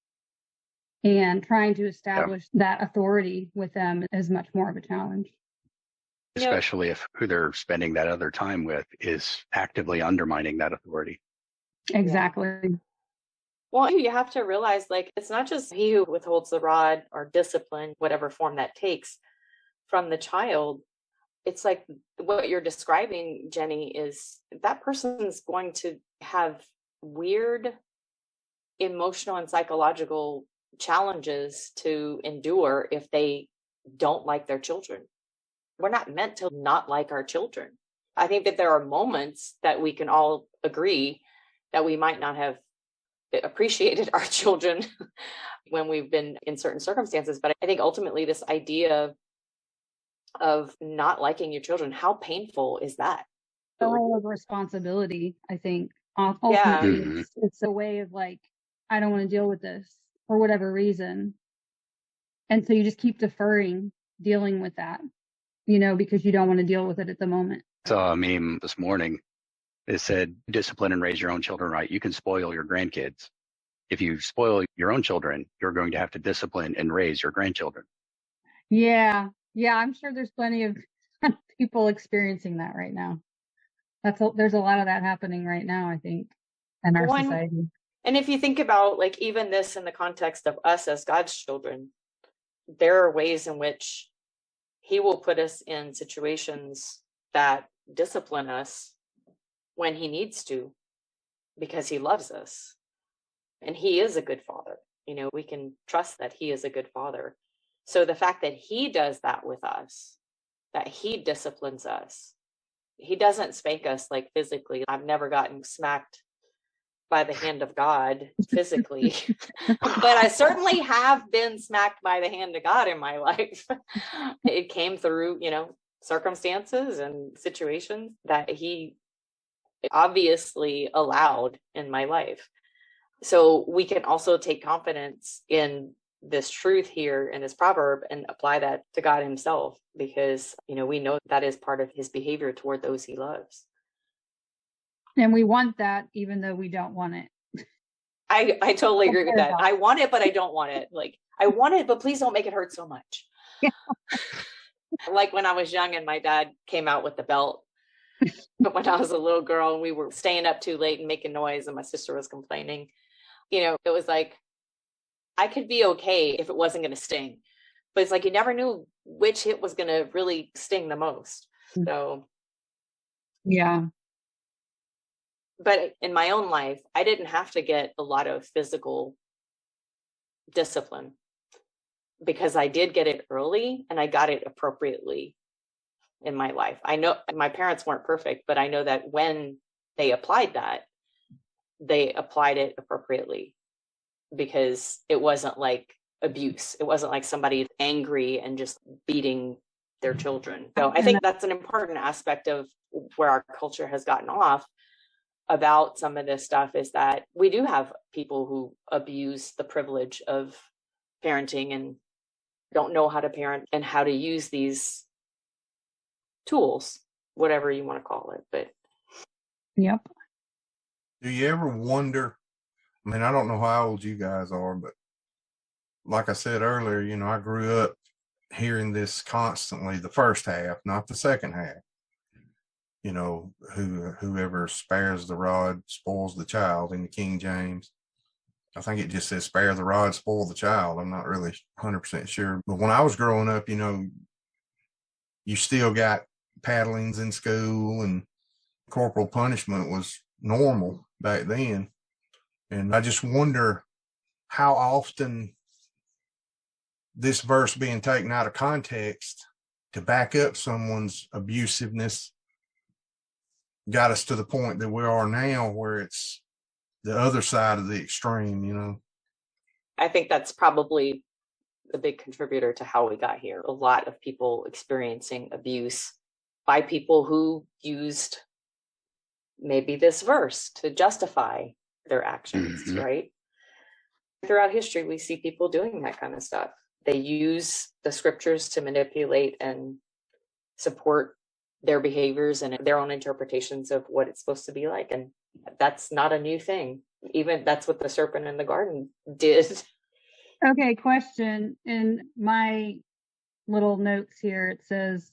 and trying to establish that authority with them is much more of a challenge. Especially if who they're spending that other time with is actively undermining that authority. Exactly. Well, you have to realize, it's not just he who withholds the rod or discipline, whatever form that takes, from the child. It's like what you're describing, Jenny, is that person's going to have weird emotional and psychological challenges to endure if they don't like their children. We're not meant to not like our children. I think that there are moments that we can all agree that we might not have appreciated our children when we've been in certain circumstances. But I think ultimately this idea of not liking your children, how painful is that? A role of responsibility, I think. Ultimately, it's a way of I don't want to deal with this for whatever reason. And so you just keep dealing with that, because you don't want to deal with it at the moment. I saw a meme this morning. It said, discipline and raise your own children right. You can spoil your grandkids. If you spoil your own children, you're going to have to discipline and raise your grandchildren. Yeah. Yeah, I'm sure there's plenty of people experiencing that right now. There's a lot of that happening right now, I think, in our society. And if you think about even this in the context of us as God's children, there are ways in which he will put us in situations that discipline us when he needs to, because he loves us. And he is a good father. We can trust that he is a good father. So the fact that he does that with us, that he disciplines us, he doesn't spank us physically. I've never gotten smacked by the hand of God physically, but I certainly have been smacked by the hand of God in my life. It came through, circumstances and situations that he obviously allowed in my life. So we can also take confidence in this truth here in this proverb and apply that to God himself, because, we know that is part of his behavior toward those he loves. And we want that even though we don't want it. I totally agree with that. I want it, but I don't want it. I want it, but please don't make it hurt so much. Yeah. When I was young and my dad came out with the belt, but when I was a little girl and we were staying up too late and making noise and my sister was complaining, it was I could be okay if it wasn't going to sting, but it's you never knew which hit was going to really sting the most. So, yeah. But in my own life, I didn't have to get a lot of physical discipline because I did get it early and I got it appropriately in my life. I know my parents weren't perfect, but I know that when they applied that, they applied it appropriately, because it wasn't like abuse. It wasn't like somebody angry and just beating their children. So I think that's an important aspect of where our culture has gotten off about some of this stuff, is that we do have people who abuse the privilege of parenting and don't know how to parent and how to use these tools, whatever you want to call it. But Yep. Do you ever wonder? I mean, I don't know how old you guys are, but like I said earlier, you know, I grew up hearing this constantly, the first half, not the second half. You know, whoever spares the rod spoils the child in the King James. I think it just says spare the rod, spoil the child. I'm not really 100% sure. But when I was growing up, you know, you still got paddlings in school, and corporal punishment was normal back then. And I just wonder how often this verse being taken out of context to back up someone's abusiveness got us to the point that we are now, where it's the other side of the extreme, you know. I think that's probably a big contributor to how we got here. A lot of people experiencing abuse by people who used maybe this verse to justify their actions, right? Throughout history, we see people doing that kind of stuff. They use the scriptures to manipulate and support their behaviors and their own interpretations of what it's supposed to be like. And that's not a new thing. Even that's what the serpent in the garden did. Okay, question. In my little notes here, it says,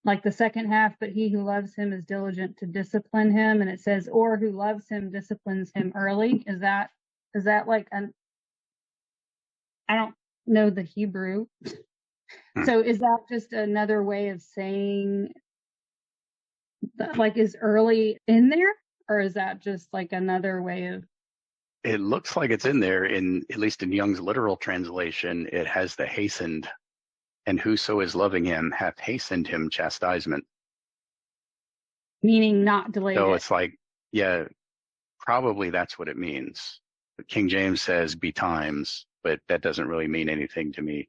like the second half, but he who loves him is diligent to discipline him. And it says, or who loves him disciplines him early. Is that like I don't know the Hebrew. So is that just another way of saying that, like, is early in there? Or is that just like another way of? It looks like it's in there, at least in Young's literal translation. It has the hastened, and whoso is loving him hath hastened him chastisement. Meaning not delayed. So it's like, yeah, probably that's what it means. But King James says betimes, but that doesn't really mean anything to me.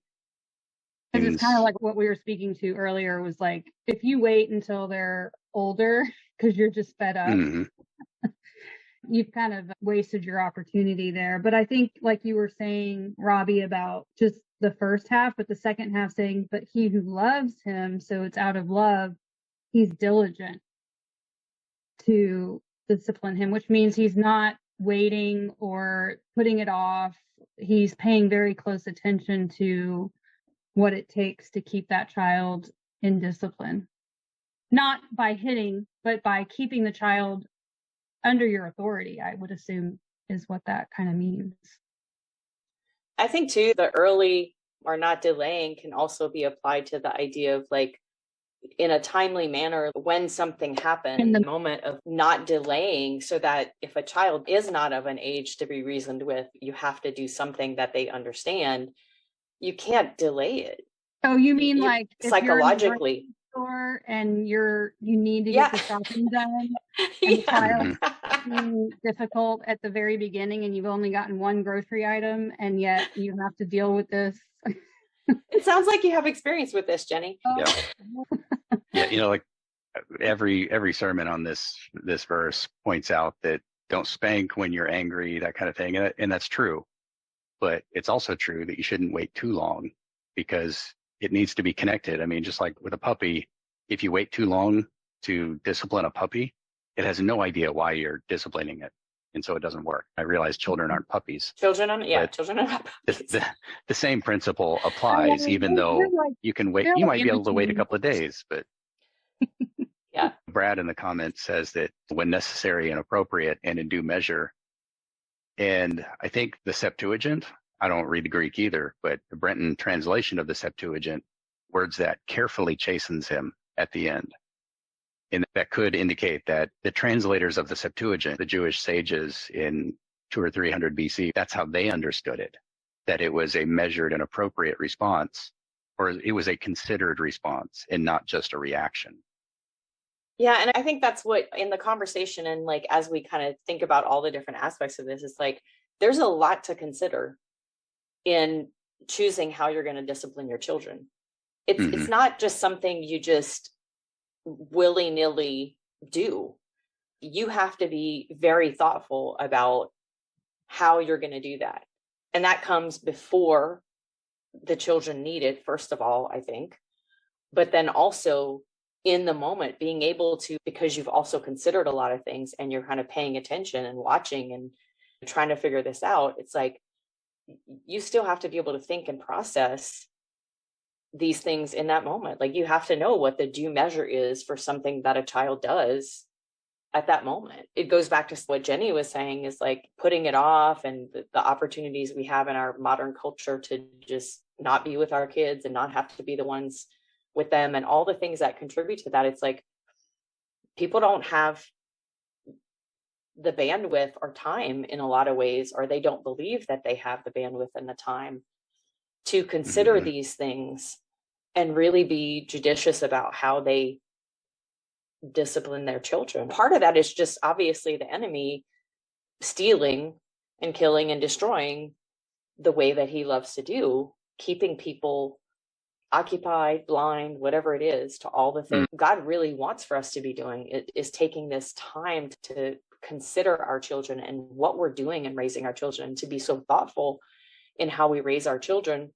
Because it's kind of like what we were speaking to earlier, was like, if you wait until they're older because you're just fed up, you've kind of wasted your opportunity there. But I think, like you were saying, Robbie, about just the first half, but the second half saying, but he who loves him, so it's out of love, he's diligent to discipline him, which means he's not waiting or putting it off. He's paying very close attention to what it takes to keep that child in discipline. Not by hitting, but by keeping the child under your authority, I would assume, is what that kind of means. I think too, the early or not delaying can also be applied to the idea of, like, in a timely manner when something happened, in the moment of not delaying, so that if a child is not of an age to be reasoned with, you have to do something that they understand. You can't delay it. Oh, you mean like psychologically? Store and you need to get the shopping done, and the child being difficult at the very beginning, and you've only gotten one grocery item, and yet you have to deal with this. It sounds like you have experience with this, Jenny. Yeah. Yeah, you know, like every sermon on this verse points out that don't spank when you're angry, that kind of thing, and that's true. But it's also true that you shouldn't wait too long, because it needs to be connected. I mean, just like with a puppy, if you wait too long to discipline a puppy, it has no idea why you're disciplining it. And so it doesn't work. I realize children aren't puppies. Children are not puppies. The same principle applies, even though you can wait. You might be able to wait a couple of days, but yeah. Brad in the comments says that when necessary and appropriate and in due measure. And I think the Septuagint, I don't read the Greek either, but the Brenton translation of the Septuagint words that carefully chastens him at the end. And that could indicate that the translators of the Septuagint, the Jewish sages in 200 or 300 BC, that's how they understood it, that it was a measured and appropriate response or it was a considered response and not just a reaction. Yeah. And I think that's what in the conversation, and like, as we kind of think about all the different aspects of this, it's like, there's a lot to consider in choosing how you're going to discipline your children. It's not just something you just willy-nilly do. You have to be very thoughtful about how you're going to do that. And that comes before the children need it, first of all, I think. But then also in the moment, being able to, because you've also considered a lot of things and you're kind of paying attention and watching and trying to figure this out, it's like you still have to be able to think and process these things in that moment. Like, you have to know what the due measure is for something that a child does at that moment. It goes back to what Jenny was saying, is like putting it off, and the opportunities we have in our modern culture to just not be with our kids and not have to be the ones with them, and all the things that contribute to that. It's like people don't have the bandwidth or time in a lot of ways, or they don't believe that they have the bandwidth and the time to consider these things and really be judicious about how they discipline their children. Part of that is just obviously the enemy stealing and killing and destroying the way that he loves to do, keeping people occupied, blind, whatever it is, to all the things God really wants for us to be doing. It is taking this time to consider our children and what we're doing in raising our children, to be so thoughtful in how we raise our children,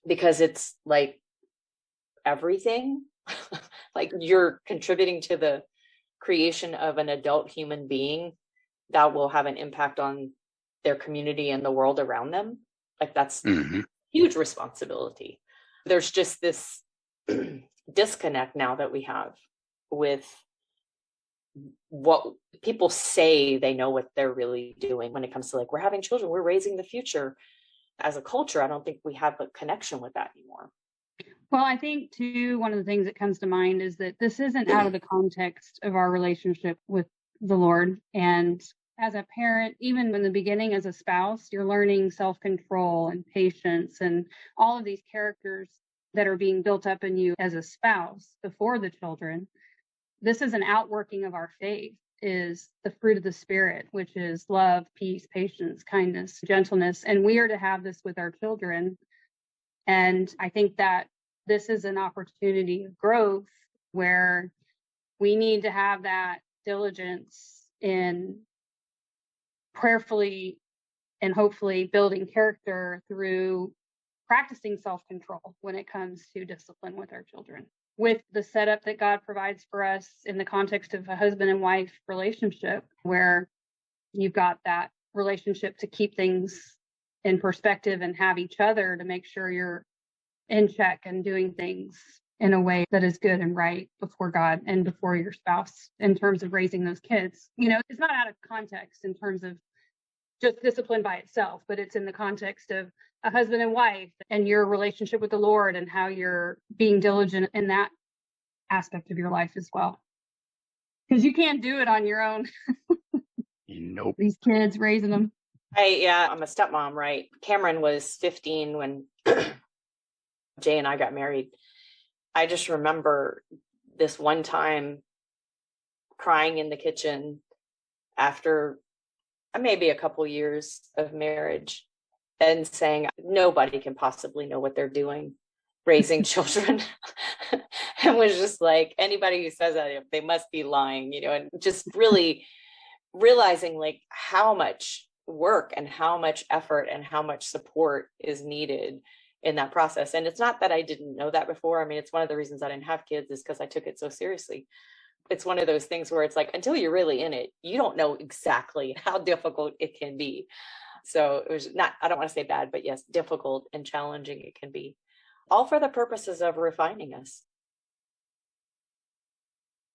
because it's like everything. Like, you're contributing to the creation of an adult human being that will have an impact on their community and the world around them. Like, that's huge responsibility. There's just this disconnect now that we have with what people say they know what they're really doing when it comes to, like, we're having children, we're raising the future. As a culture, I don't think we have a connection with that anymore. Well, I think too, one of the things that comes to mind is that this isn't out of the context of our relationship with the Lord. And as a parent, even in the beginning as a spouse, you're learning self-control and patience and all of these characters that are being built up in you as a spouse before the children. This is an outworking of our faith, is the fruit of the Spirit, which is love, peace, patience, kindness, gentleness. And we are to have this with our children. And I think that this is an opportunity of growth where we need to have that diligence in prayerfully and hopefully building character through practicing self-control when it comes to discipline with our children, with the setup that God provides for us in the context of a husband and wife relationship, where you've got that relationship to keep things in perspective and have each other to make sure you're in check and doing things in a way that is good and right before God and before your spouse in terms of raising those kids. You know, it's not out of context in terms of just discipline by itself, but it's in the context of a husband and wife and your relationship with the Lord and how you're being diligent in that aspect of your life as well. Because you can't do it on your own. Nope. These kids, raising them. I'm a stepmom, right? Cameron was 15 when Jay and I got married. I just remember this one time crying in the kitchen after maybe a couple years of marriage and saying, nobody can possibly know what they're doing raising children. And was just like, anybody who says that, they must be lying, you know, and just really realizing like how much work and how much effort and how much support is needed in that process. And it's not that I didn't know that before. I mean, it's one of the reasons I didn't have kids is because I took it so seriously. It's one of those things where it's like, until you're really in it, you don't know exactly how difficult it can be. So it was not, I don't want to say bad, but yes, difficult and challenging it can be, all for the purposes of refining us.